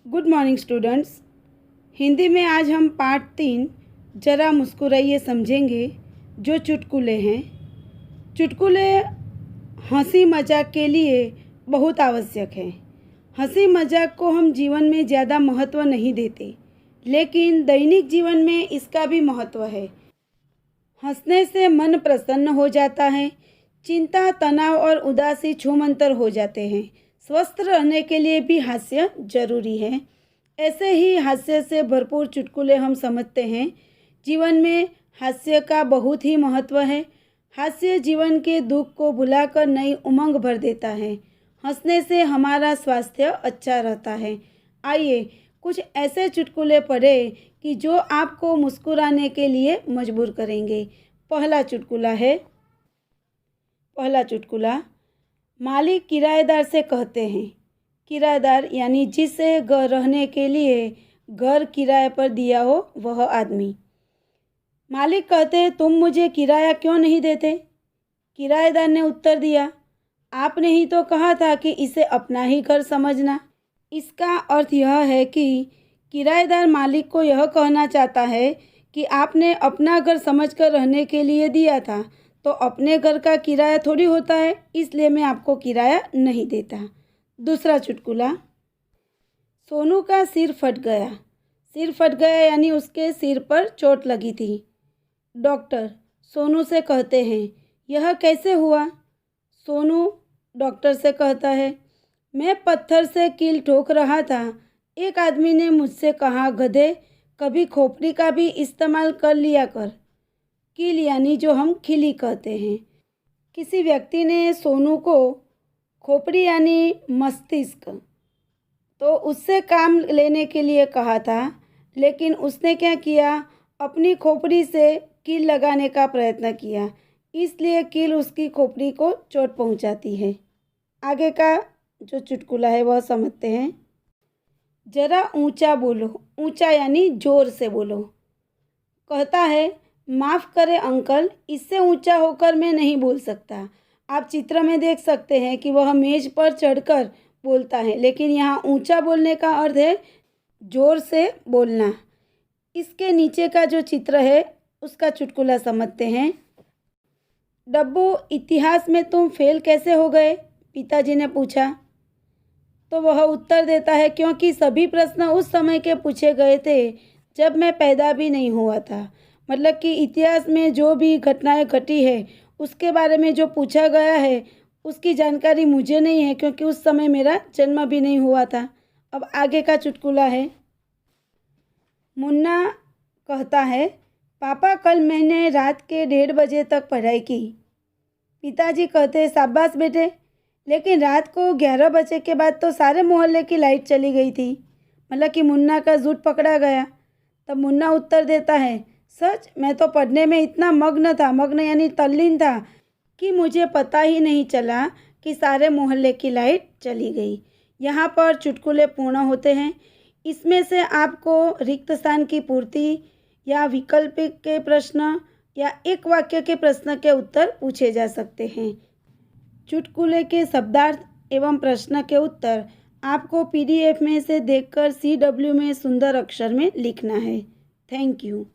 Good morning students. Hindi में आज हम पार्ट 3 जरा मुस्कुराइए समझेंगे। जो चुटकुले हैं। चुटकुले हंसी मजाक के लिए बहुत आवश्यक हैं। हंसी मजाक को हम जीवन में ज़्यादा महत्व नहीं देते, लेकिन दैनिक जीवन में इसका भी महत्व है। हंसने से मन प्रसन्न हो जाता है, चिंता, तनाव और उदासी छूमंतर हो जाते हैं। स्वस्थ रहने के लिए भी हास्य जरूरी है। ऐसे ही हास्य से भरपूर चुटकुले हम समझते हैं। जीवन में हास्य का बहुत ही महत्व है। हास्य जीवन के दुख को भुलाकर नई उमंग भर देता है। हंसने से हमारा स्वास्थ्य अच्छा रहता है। आइए कुछ ऐसे चुटकुले पढ़ें कि जो आपको मुस्कुराने के लिए मजबूर करेंगे। पहला चुटकुला, मालिक किराएदार से कहते हैं। किराएदार यानी जिसे घर रहने के लिए घर किराए पर दिया हो वह आदमी। मालिक कहते हैं, तुम मुझे किराया क्यों नहीं देते? किराएदार ने उत्तर दिया, आपने ही तो कहा था कि इसे अपना ही घर समझना। इसका अर्थ यह है कि किराएदार मालिक को यह कहना चाहता है कि आपने अपना घर समझकर रहने के लिए दिया था, तो अपने घर का किराया थोड़ी होता है, इसलिए मैं आपको किराया नहीं देता। दूसरा चुटकुला, सोनू का सिर फट गया। सिर फट गया यानी उसके सिर पर चोट लगी थी। डॉक्टर सोनू से कहते हैं, यह कैसे हुआ? सोनू डॉक्टर से कहता है, मैं पत्थर से कील ठोक रहा था। एक आदमी ने मुझसे कहा, गधे, कभी खोपड़ी का भी इस्तेमाल कर लिया कर। कील यानी जो हम खिली कहते हैं। किसी व्यक्ति ने सोनू को खोपड़ी यानी मस्तिष्क तो उससे काम लेने के लिए कहा था, लेकिन उसने क्या किया, अपनी खोपड़ी से कील लगाने का प्रयत्न किया, इसलिए कील उसकी खोपड़ी को चोट पहुंचाती है। आगे का जो चुटकुला है वह समझते हैं। जरा ऊंचा बोलो। ऊंचा यानी जोर से बोलो। कहता है, माफ़ करें अंकल, इससे ऊंचा होकर मैं नहीं बोल सकता। आप चित्र में देख सकते हैं कि वह मेज पर चढ़कर बोलता है, लेकिन यहाँ ऊंचा बोलने का अर्थ है जोर से बोलना। इसके नीचे का जो चित्र है उसका चुटकुला समझते हैं। डब्बू, इतिहास में तुम फेल कैसे हो गए? पिताजी ने पूछा। तो वह उत्तर देता है, क्योंकि सभी प्रश्न उस समय के पूछे गए थे जब मैं पैदा भी नहीं हुआ था। मतलब कि इतिहास में जो भी घटनाएं घटी है उसके बारे में जो पूछा गया है उसकी जानकारी मुझे नहीं है, क्योंकि उस समय मेरा जन्म भी नहीं हुआ था। अब आगे का चुटकुला है। मुन्ना कहता है, पापा, कल मैंने रात के 1:30 बजे तक पढ़ाई की। पिताजी कहते हैं, शाबाश बेटे, लेकिन रात को 11 बजे के बाद तो सारे मोहल्ले की लाइट चली गई थी। मतलब कि मुन्ना का झूठ पकड़ा गया। तब मुन्ना उत्तर देता है, सच, मैं तो पढ़ने में इतना मग्न यानी तल्लीन था कि मुझे पता ही नहीं चला कि सारे मोहल्ले की लाइट चली गई। यहाँ पर चुटकुले पूर्ण होते हैं। इसमें से आपको रिक्त स्थान की पूर्ति या विकल्पिक के प्रश्न या एक वाक्य के प्रश्न के उत्तर पूछे जा सकते हैं। चुटकुले के शब्दार्थ एवं प्रश्न के उत्तर आपको PDF में से देखकर CW में सुंदर अक्षर में लिखना है। Thank you.